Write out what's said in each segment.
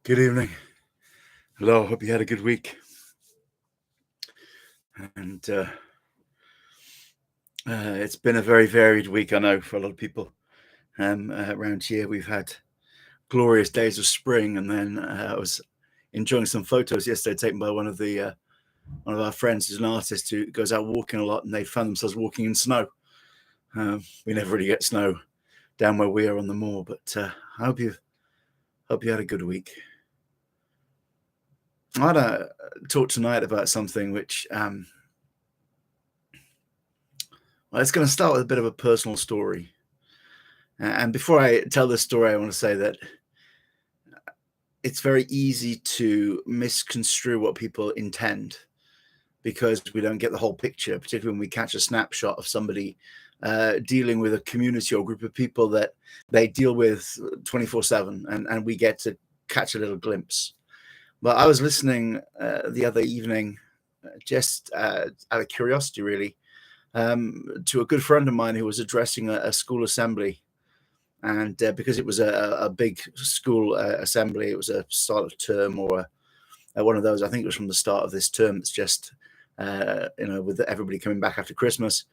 Good evening. Hello. Hope you had a good week. And it's been a very varied week, I know, for a lot of people. Around here, we've had glorious days of spring, and then I was enjoying some photos yesterday taken by one of our friends who's an artist who goes out walking a lot, and they found themselves walking in snow. We never really get snow down where we are on the moor, but I hope you had a good week. I want to talk tonight about something which, well, it's going to start with a bit of a personal story. And before I tell this story, I want to say that it's very easy to misconstrue what people intend because we don't get the whole picture, particularly when we catch a snapshot of somebody dealing with a community or group of people that they deal with 24/7, and we get to catch a little glimpse. But I was listening the other evening, just out of curiosity, really, to a good friend of mine who was addressing a school assembly. And because it was a big school assembly, it was a start of term or one of those. I think it was from the start of this term. It's just, with everybody coming back after Christmas.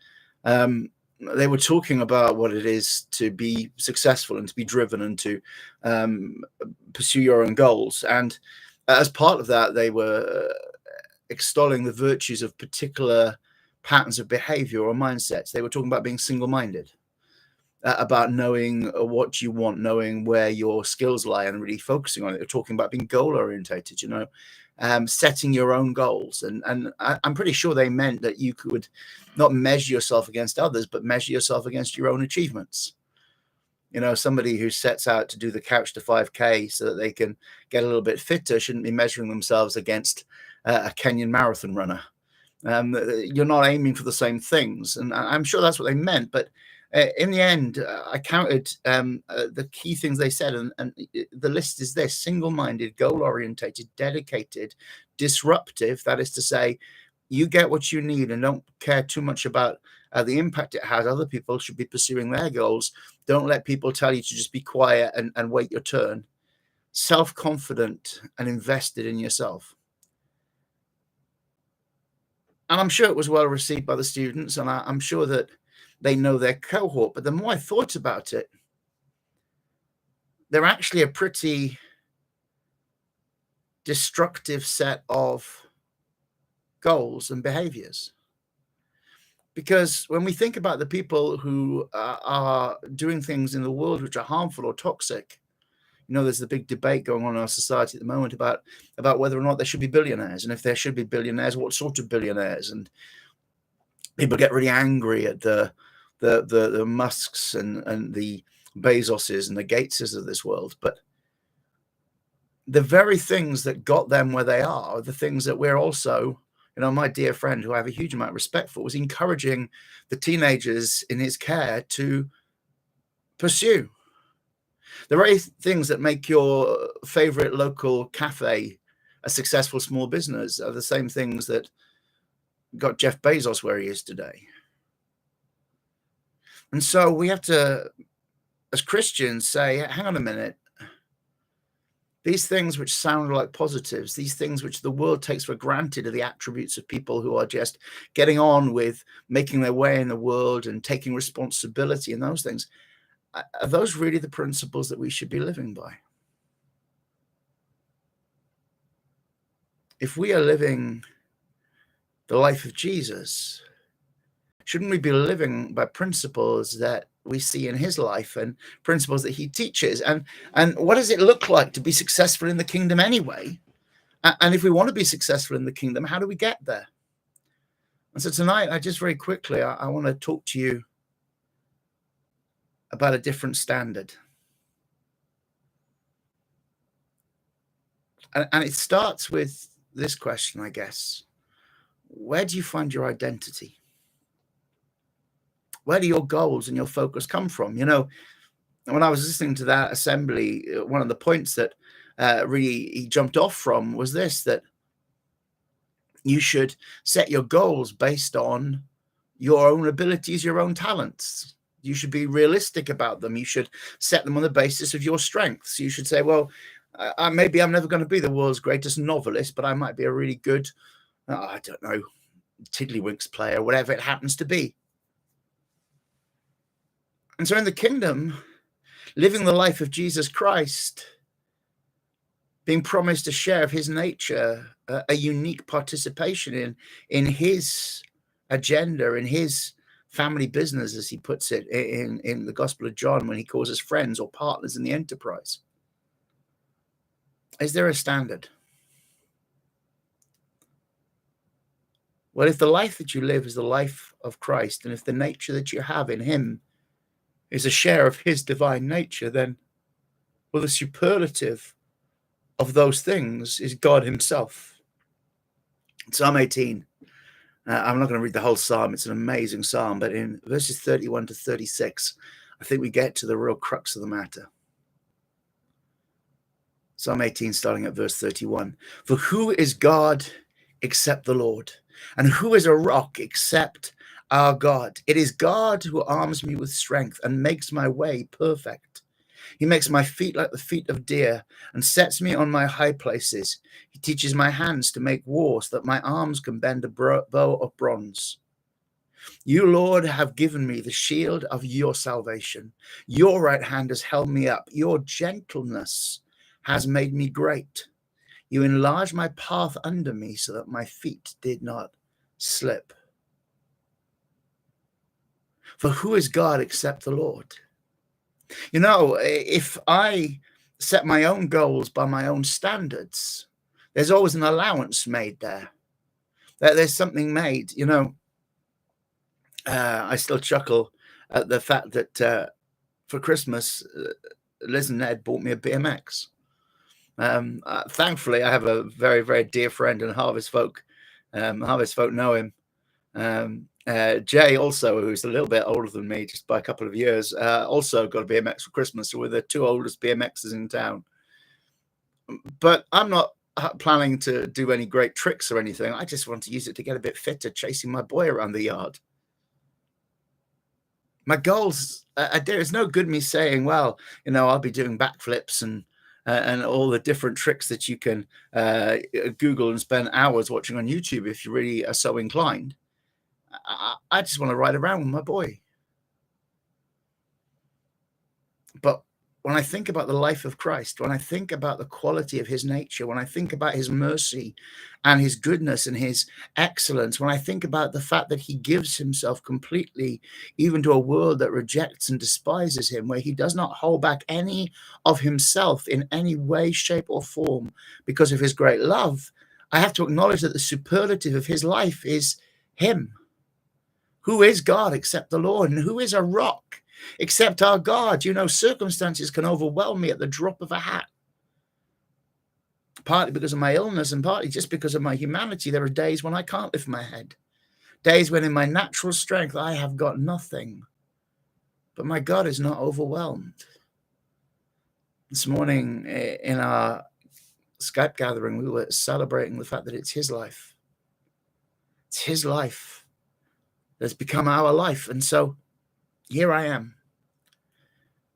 They were talking about what it is to be successful and to be driven and to pursue your own goals. And as part of that, they were extolling the virtues of particular patterns of behavior or mindsets. They were talking about being single-minded, about knowing what you want, knowing where your skills lie and really focusing on it. They're talking about being goal-orientated, setting your own goals. And I'm pretty sure they meant that you could not measure yourself against others, but measure yourself against your own achievements. Somebody who sets out to do the Couch to 5K so that they can get a little bit fitter shouldn't be measuring themselves against a Kenyan marathon runner. You're not aiming for the same things. And I'm sure that's what they meant. But in the end, I counted the key things they said. And the list is this: single-minded, goal-orientated, dedicated, disruptive. That is to say, you get what you need and don't care too much about the impact it has. Other people should be pursuing their goals. Don't let people tell you to just be quiet and wait your turn. Self-confident and invested in yourself. And I'm sure it was well received by the students, and I'm sure that they know their cohort. But the more I thought about it, they're actually a pretty destructive set of goals and behaviors. Because when we think about the people who are doing things in the world which are harmful or toxic, there's the big debate going on in our society at the moment about whether or not there should be billionaires. And if there should be billionaires, what sort of billionaires? And people get really angry at the Musks and the Bezoses and the Gateses of this world. But the very things that got them where they are the things that we're also, my dear friend, who I have a huge amount of respect for, was encouraging the teenagers in his care to pursue. The very things that make your favorite local cafe a successful small business are the same things that got Jeff Bezos where he is today. And so we have to, as Christians, say, hang on a minute. These things which sound like positives, these things which the world takes for granted are the attributes of people who are just getting on with making their way in the world and taking responsibility and those things. Are those really the principles that we should be living by? If we are living the life of Jesus, shouldn't we be living by principles that we see in his life and principles that he teaches? And what does it look like to be successful in the kingdom anyway? And if we want to be successful in the kingdom, how do we get there? And so tonight, I just very quickly, I want to talk to you about a different standard. And it starts with this question, I guess. Where do you find your identity? Where do your goals and your focus come from? When I was listening to that assembly, one of the points that really he jumped off from was this, that you should set your goals based on your own abilities, your own talents. You should be realistic about them. You should set them on the basis of your strengths. You should say, well, Maybe I'm never going to be the world's greatest novelist, but I might be a really good, I don't know, tiddlywinks player, whatever it happens to be. And so in the kingdom, living the life of Jesus Christ, being promised a share of his nature, a unique participation in his agenda, in his family business, as he puts it in the Gospel of John, when he calls us friends or partners in the enterprise. Is there a standard? Well, if the life that you live is the life of Christ, and if the nature that you have in him is a share of his divine nature, then, well, the superlative of those things is God himself. Psalm 18. I'm not going to read the whole psalm. It's an amazing psalm, but in verses 31 to 36, I think we get to the real crux of the matter. Psalm 18, starting at verse 31. For who is God except the Lord? And who is a rock except our God? It is God who arms me with strength and makes my way perfect. He makes my feet like the feet of deer and sets me on my high places. He teaches my hands to make war so that my arms can bend a bow of bronze. You, Lord, have given me the shield of your salvation. Your right hand has held me up. Your gentleness has made me great. You enlarged my path under me so that my feet did not slip. For who is God except the Lord? You know, if I set my own goals by my own standards, there's always an allowance made there. There's something made, you know. I still chuckle at the fact that for Christmas, Liz and Ned bought me a BMX. Thankfully, I have a very, very dear friend in Harvest Folk. Harvest Folk know him. Jay also, who's a little bit older than me, just by a couple of years, also got a BMX for Christmas. So we're the two oldest BMXers in town. But I'm not planning to do any great tricks or anything. I just want to use it to get a bit fitter, chasing my boy around the yard. My goals, it's no good me saying, well, you know, I'll be doing backflips and all the different tricks that you can Google and spend hours watching on YouTube if you really are so inclined. I just want to ride around with my boy. But when I think about the life of Christ, when I think about the quality of his nature, when I think about his mercy and his goodness and his excellence, when I think about the fact that he gives himself completely, even to a world that rejects and despises him, where he does not hold back any of himself in any way, shape, or form because of his great love, I have to acknowledge that the superlative of his life is him. Who is God except the Lord? And who is a rock except our God? You know, circumstances can overwhelm me at the drop of a hat. Partly because of my illness and partly just because of my humanity. There are days when I can't lift my head. Days when in my natural strength I have got nothing. But my God is not overwhelmed. This morning in our Skype gathering, we were celebrating the fact that it's his life. It's his life that's become our life. And so here I am.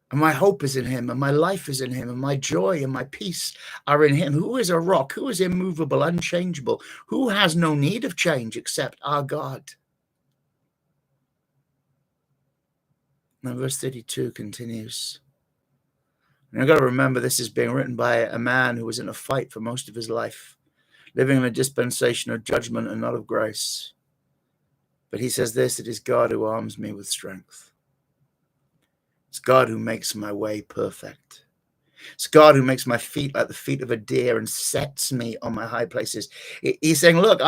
And my hope is in him, and my life is in him, and my joy and my peace are in him. Who is a rock? Who is immovable, unchangeable? Who has no need of change except our God? Now, verse 32 continues. And I've got to remember this is being written by a man who was in a fight for most of his life, living in a dispensation of judgment and not of grace. But he says this, it is God who arms me with strength. It's God who makes my way perfect. It's God who makes my feet like the feet of a deer and sets me on my high places. He's saying, look,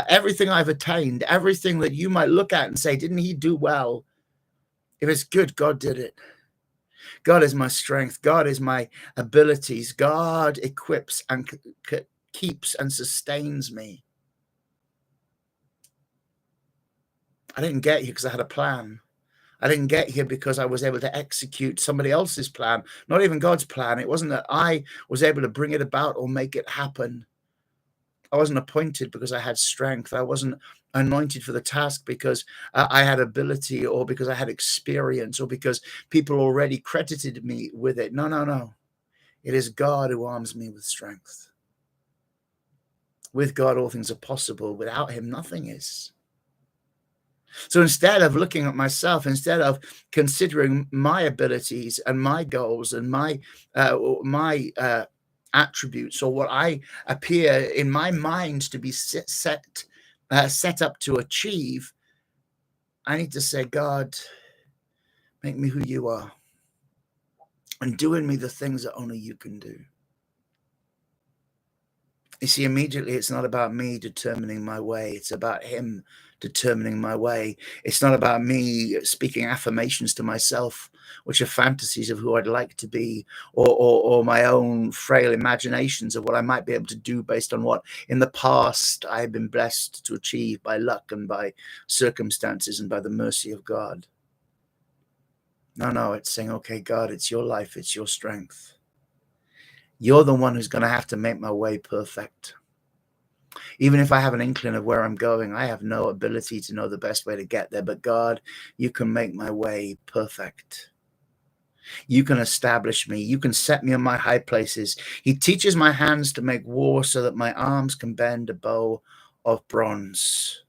everything I've attained, everything that you might look at and say, didn't he do well? If it's good, God did it. God is my strength. God is my abilities. God equips and keeps and sustains me. I didn't get here because I had a plan. I didn't get here because I was able to execute somebody else's plan, not even God's plan. It wasn't that I was able to bring it about or make it happen. I wasn't appointed because I had strength. I wasn't anointed for the task because I had ability or because I had experience or because people already credited me with it. No, no, no. It is God who arms me with strength. With God, all things are possible. Without him, nothing is. So instead of looking at myself, instead of considering my abilities and my goals and my attributes, or what I appear in my mind to be set up to achieve, I need to say, God, make me who you are, and do in me the things that only you can do. You see, immediately it's not about me determining my way. It's about him determining my way. It's not about me speaking affirmations to myself, which are fantasies of who I'd like to be, or my own frail imaginations of what I might be able to do based on what in the past I've been blessed to achieve by luck and by circumstances and by the mercy of God. No, it's saying, okay, God, it's your life, it's your strength. You're the one who's going to have to make my way perfect. Even if I have an inkling of where I'm going, I have no ability to know the best way to get there. But God, you can make my way perfect. You can establish me. You can set me on my high places. He teaches my hands to make war so that my arms can bend a bow of bronze.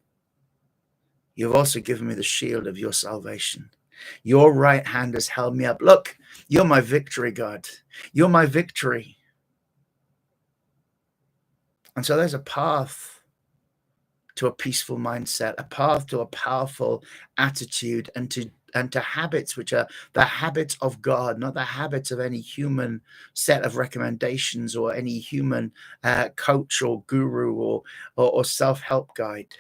You've also given me the shield of your salvation. Your right hand has held me up. Look, you're my victory, God. You're my victory. And so there's a path to a peaceful mindset, a path to a powerful attitude, and to habits which are the habits of God, not the habits of any human set of recommendations or any human coach or guru or self-help guide.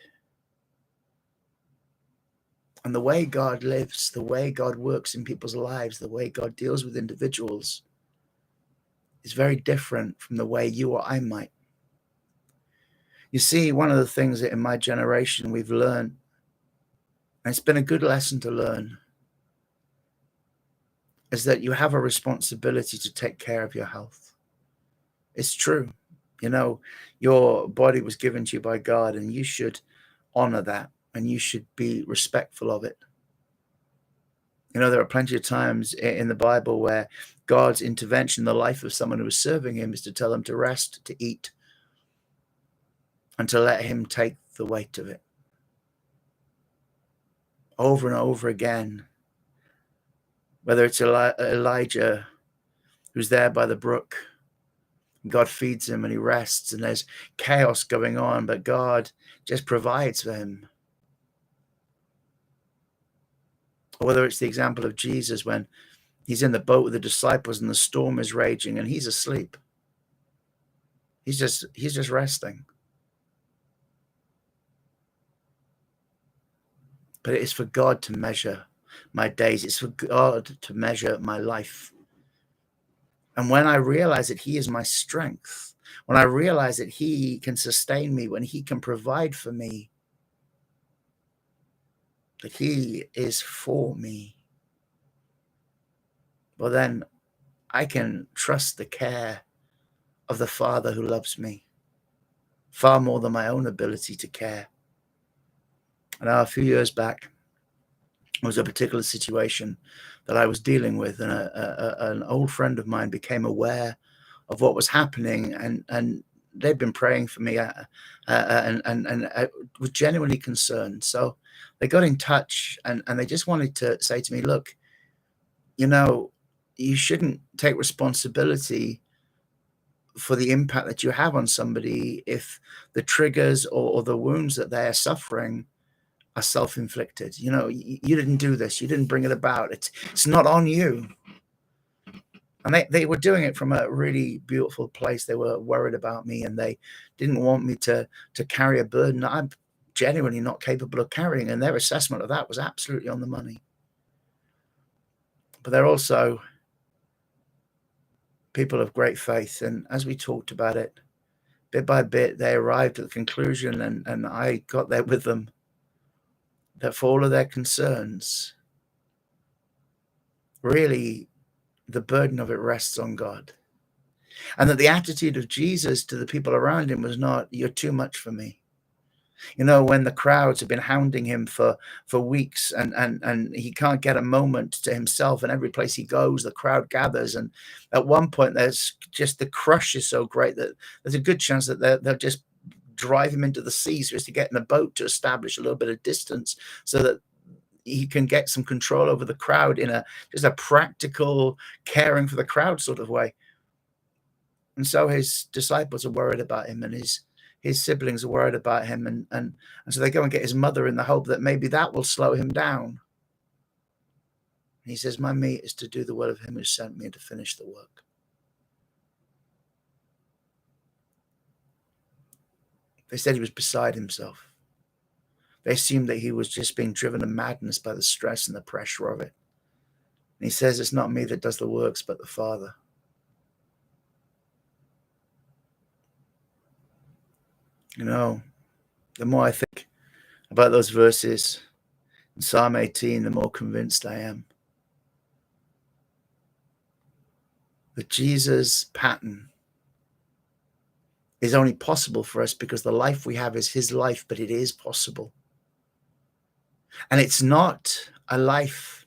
And the way God lives, the way God works in people's lives, the way God deals with individuals is very different from the way you or I might. You see, one of the things that in my generation we've learned, and it's been a good lesson to learn, is that you have a responsibility to take care of your health. It's true. You know, your body was given to you by God, and you should honor that, and you should be respectful of it. You know, there are plenty of times in the Bible where God's intervention in the life of someone who is serving him is to tell them to rest, to eat, and to let him take the weight of it. Over and over again, whether it's Elijah who's there by the brook, God feeds him and he rests, and there's chaos going on, but God just provides for him. Or whether it's the example of Jesus when he's in the boat with the disciples and the storm is raging and he's asleep. He's just resting. But it is for God to measure my days. It's for God to measure my life. And when I realize that he is my strength, when I realize that he can sustain me, when he can provide for me, that he is for me, well, then I can trust the care of the Father who loves me far more than my own ability to care. And a few years back, there was a particular situation that I was dealing with, and an old friend of mine became aware of what was happening, and they'd been praying for me, and was genuinely concerned. So they got in touch, and they just wanted to say to me, look, you know, you shouldn't take responsibility for the impact that you have on somebody if the triggers or the wounds that they are suffering are self-inflicted. You know, you didn't do this. You didn't bring it about. It's not on you. And they were doing it from a really beautiful place. They were worried about me, and they didn't want me to carry a burden that I'm genuinely not capable of carrying. And their assessment of that was absolutely on the money. But they're also people of great faith. And as we talked about it, bit by bit, they arrived at the conclusion, and I got there with them, that for all of their concerns, really the burden of it rests on God. And that the attitude of Jesus to the people around him was not, you're too much for me. When the crowds have been hounding him for weeks, and he can't get a moment to himself, and every place he goes, the crowd gathers. And at one point, there's just the crush is so great that there's a good chance that they'll just drive him into the sea so as to get in a boat to establish a little bit of distance so that he can get some control over the crowd in just a practical caring for the crowd sort of way. And so his disciples are worried about him, and his siblings are worried about him, and so they go and get his mother in the hope that maybe that will slow him down. And he says, my meat is to do the will of him who sent me and to finish the work. They said he was beside himself. They assumed that he was just being driven to madness by the stress and the pressure of it. And he says, it's not me that does the works, but the Father. The more I think about those verses in Psalm 18, the more convinced I am that Jesus' pattern is only possible for us because the life we have is his life, but it is possible. And it's not a life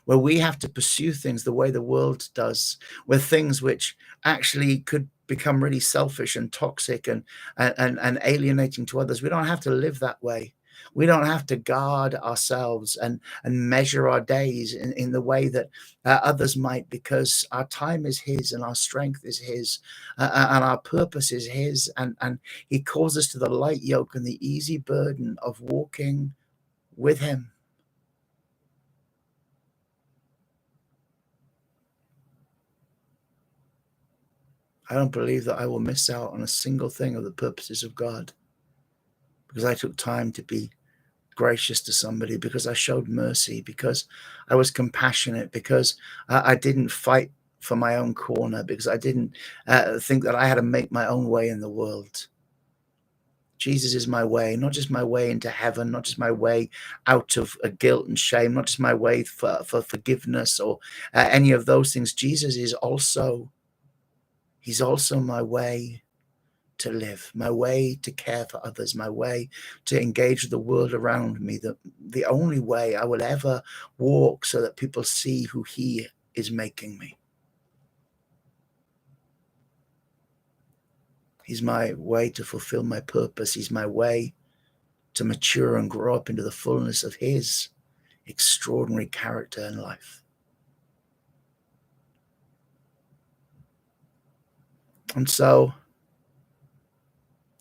where we have to pursue things the way the world does, where things which actually could become really selfish and toxic and alienating to others. We don't have to live that way. We don't have to guard ourselves and measure our days in the way that others might, because our time is his and our strength is his and our purpose is his. And he calls us to the light yoke and the easy burden of walking with him. I don't believe that I will miss out on a single thing of the purposes of God because I took time to be gracious to somebody, because I showed mercy, because I was compassionate, because I didn't fight for my own corner, because I didn't think that I had to make my own way in the world. Jesus is my way, not just my way into heaven, not just my way out of guilt and shame, not just my way for forgiveness or any of those things. Jesus is also, he's also my way to live, my way to care for others, my way to engage with the world around me, the only way I will ever walk so that people see who he is making me. He's my way to fulfill my purpose. He's my way to mature and grow up into the fullness of his extraordinary character and life. And so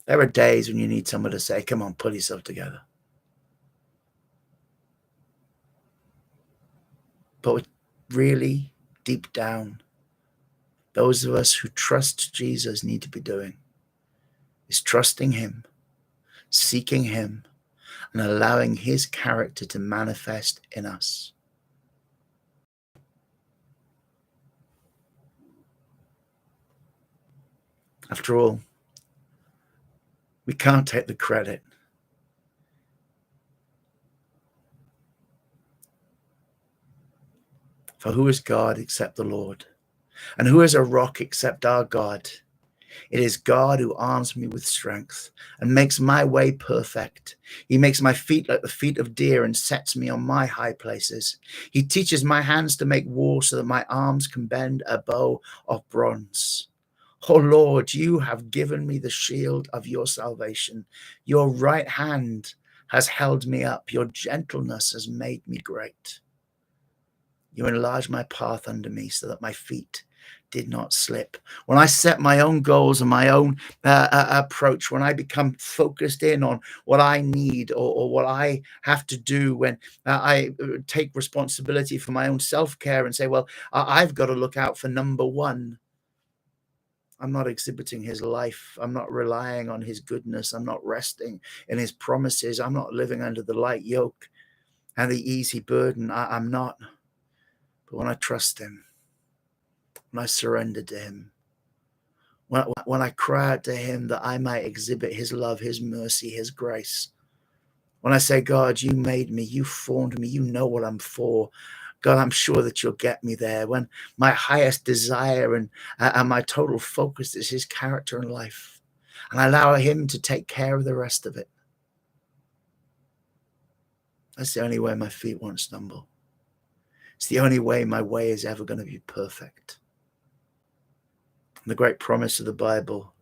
there are days when you need someone to say, come on, pull yourself together. But really, deep down, those of us who trust Jesus need to be doing is trusting him, seeking him, and allowing his character to manifest in us. After all, we can't take the credit. For who is God except the Lord? And who is a rock except our God? It is God who arms me with strength and makes my way perfect. He makes my feet like the feet of deer and sets me on my high places. He teaches my hands to make war so that my arms can bend a bow of bronze. Oh Lord, you have given me the shield of your salvation. Your right hand has held me up. Your gentleness has made me great. You enlarged my path under me so that my feet did not slip. When I set my own goals and my own approach, when I become focused in on what I need or what I have to do, when I take responsibility for my own self-care and say, well, I've got to look out for number one, I'm not exhibiting his life. I'm not relying on his goodness. I'm not resting in his promises. I'm not living under the light yoke and the easy burden. I'm not. But when I trust him, when I surrender to him, when I cry out to him that I might exhibit his love, his mercy, his grace, when I say, God, you made me, you formed me, you know what I'm for. God, I'm sure that you'll get me there. When my highest desire and my total focus is his character and life, and I allow him to take care of the rest of it. That's the only way my feet won't stumble. It's the only way my way is ever going to be perfect. And the great promise of the Bible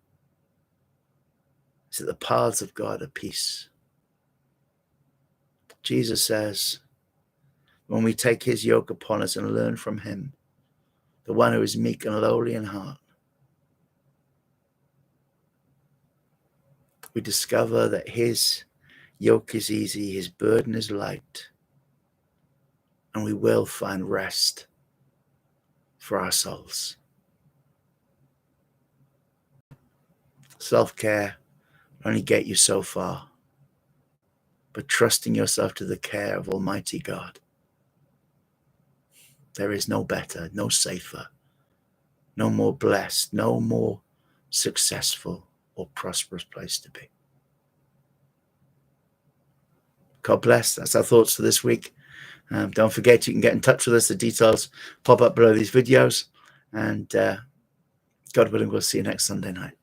is that the paths of God are peace. Jesus says, when we take his yoke upon us and learn from him, the one who is meek and lowly in heart, we discover that his yoke is easy, his burden is light, and we will find rest for our souls. Self-care will only get you so far, but trusting yourself to the care of Almighty God, there is no better, no safer, no more blessed, no more successful or prosperous place to be. God bless. That's our thoughts for this week. Don't forget, you can get in touch with us. The details pop up below these videos. And God willing, we'll see you next Sunday night.